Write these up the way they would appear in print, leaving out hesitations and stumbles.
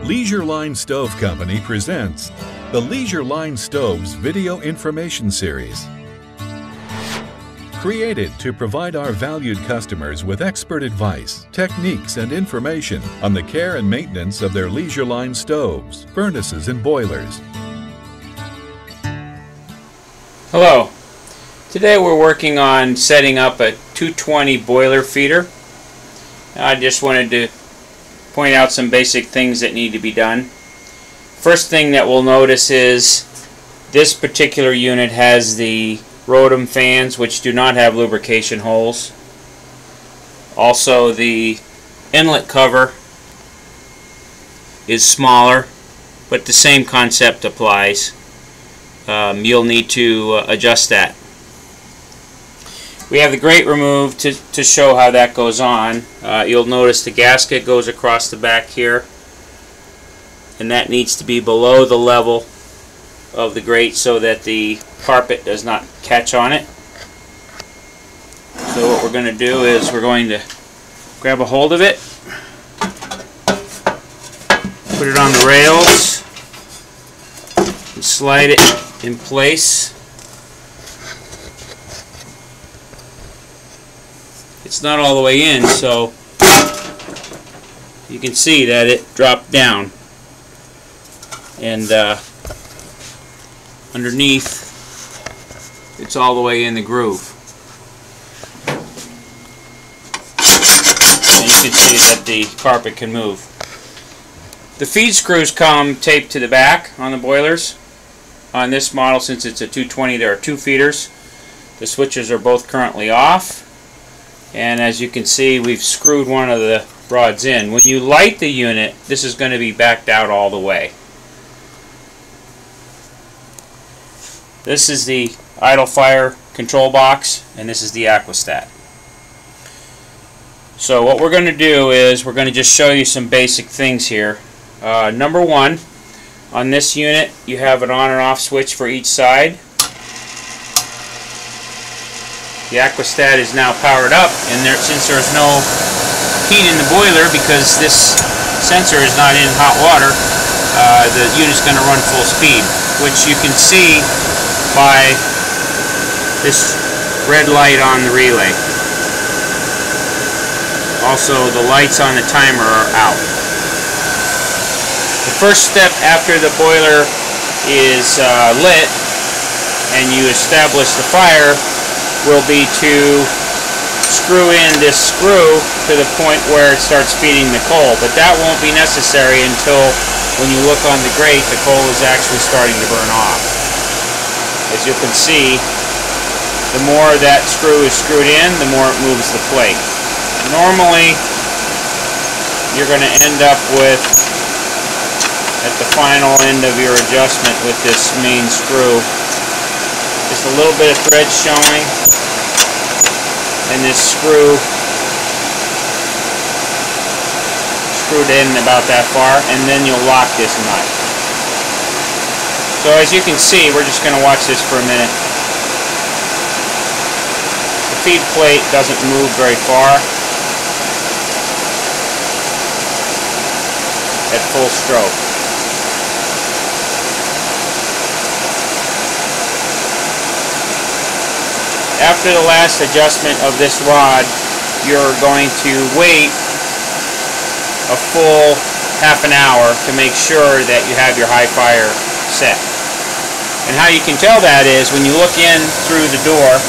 Leisure Line Stove Company presents the Leisure Line Stoves Video Information Series. Created to provide our valued customers with expert advice, techniques, and information on the care and maintenance of their Leisure Line stoves, furnaces, and boilers. Hello. Today we're working on setting up a 220 boiler feeder. I just wanted to point out some basic things that need to be done. First thing that we'll notice is this particular unit has the Rotom fans, which do not have lubrication holes. Also, the inlet cover is smaller, but the same concept applies. You'll need to adjust that. We have the grate removed to show how that goes on. You'll notice the gasket goes across the back here, and that needs to be below the level of the grate so that the carpet does not catch on it. So what we're going to do is we're going to grab a hold of it, put it on the rails, and slide it in place. It's not all the way in, so you can see that it dropped down, and underneath it's all the way in the groove, and you can see that the carpet can move. The feed screws come taped to the back on the boilers. On this model, since it's a 220, there are two feeders. The switches are both currently off. And as you can see, we've screwed one of the rods in. When you light the unit, this is going to be backed out all the way. This is the idle fire control box, and this is the aquastat. So what we're going to do is we're going to just show you some basic things here. Number one, on this unit you have an on and off switch for each side. The aquastat is now powered up, and since there's no heat in the boiler because this sensor is not in hot water, the unit's going to run full speed, which you can see by this red light on the relay. Also, the lights on the timer are out. The first step after the boiler is lit and you establish the fire will be to screw in this screw to the point where it starts feeding the coal, but that won't be necessary until when you look on the grate the coal is actually starting to burn off. As you can see, the more that screw is screwed in, the more it moves the plate. Normally you're going to end up with, at the final end of your adjustment with this main screw, just a little bit of thread showing, and this screwed in about that far, and then you'll lock this nut. So as you can see, we're just going to watch this for a minute. The feed plate doesn't move very far at full stroke. After the last adjustment of this rod, you're going to wait a full half an hour to make sure that you have your high fire set. And how you can tell that is when you look in through the door,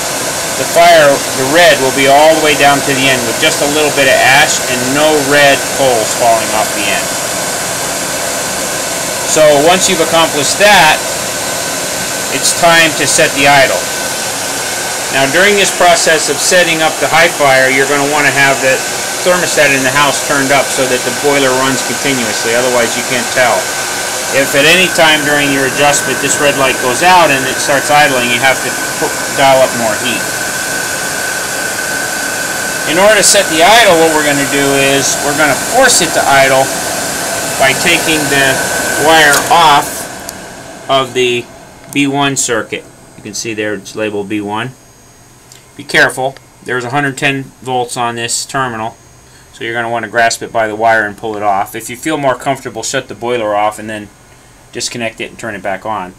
the red will be all the way down to the end with just a little bit of ash and no red coals falling off the end. So once you've accomplished that, it's time to set the idle. Now during this process of setting up the high fire, you're going to want to have the thermostat in the house turned up so that the boiler runs continuously, otherwise you can't tell. If at any time during your adjustment this red light goes out and it starts idling, you have to dial up more heat. In order to set the idle, what we're going to do is we're going to force it to idle by taking the wire off of the B1 circuit. You can see there it's labeled B1. Be careful, there's 110 volts on this terminal, So you're going to want to grasp it by the wire and pull it off. If you feel more comfortable, shut the boiler off and then disconnect it and turn it back on.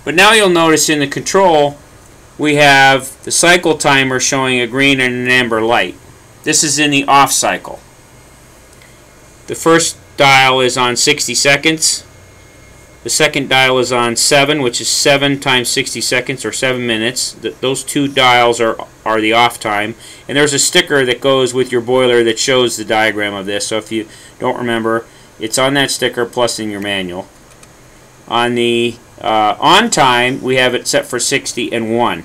But now you'll notice in the control we have the cycle timer showing a green and an amber light. This is in the off cycle. The first dial is on 60 seconds. The second dial is on 7, which is 7 times 60 seconds, or 7 minutes. Those two dials are the off time. And there's a sticker that goes with your boiler that shows the diagram of this. So if you don't remember, it's on that sticker plus in your manual. On the on time, we have it set for 60 and 1.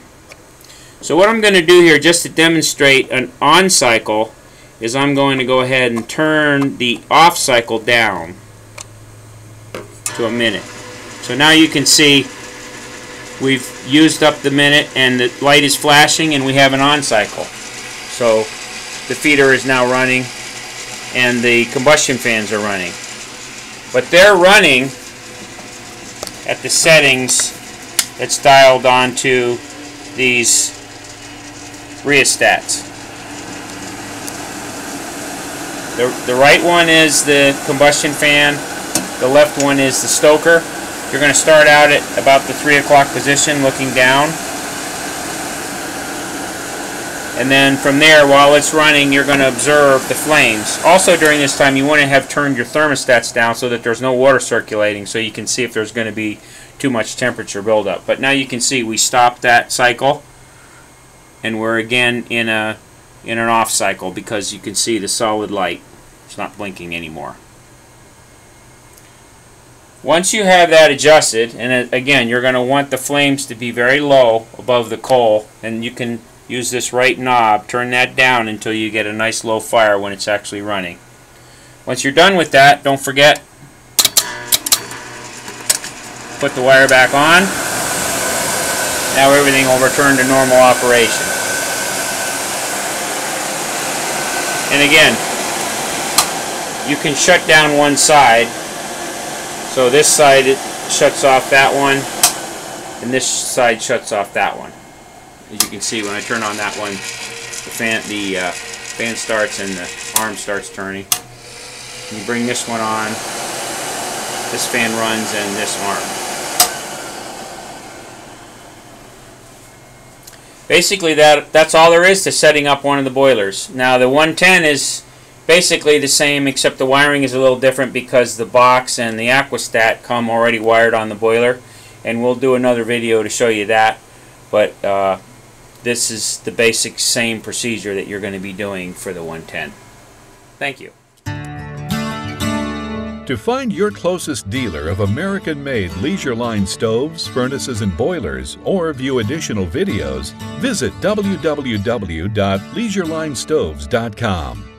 So what I'm going to do here, just to demonstrate an on cycle, is I'm going to go ahead and turn the off cycle down to a minute. So now you can see we've used up the minute and the light is flashing and we have an on cycle. So the feeder is now running and the combustion fans are running. But they're running at the settings that's dialed onto these rheostats. The right one is the combustion fan. The left one is the stoker. You're going to start out at about the 3 o'clock position looking down. And then from there, while it's running, you're going to observe the flames. Also during this time, you want to have turned your thermostats down so that there's no water circulating, so you can see if there's going to be too much temperature buildup. But now you can see we stopped that cycle and we're again in an off cycle because you can see the solid light. It's not blinking anymore. Once you have that adjusted, and again, you're going to want the flames to be very low above the coal, and you can use this right knob, turn that down until you get a nice low fire when it's actually running. Once you're done with that, don't forget, put the wire back on. Now everything will return to normal operation. And again, you can shut down one side. So this side, it shuts off that one, and this side shuts off that one. As you can see, when I turn on that one, the fan starts and the arm starts turning. And you bring this one on, this fan runs, and this arm. Basically, that's all there is to setting up one of the boilers. Now, the 110 is basically the same, except the wiring is a little different because the box and the aquastat come already wired on the boiler, and we'll do another video to show you that. But this is the basic same procedure that you're going to be doing for the 110. Thank you. To find your closest dealer of American-made Leisure Line stoves, furnaces, and boilers, or view additional videos, visit www.leisureLinestoves.com.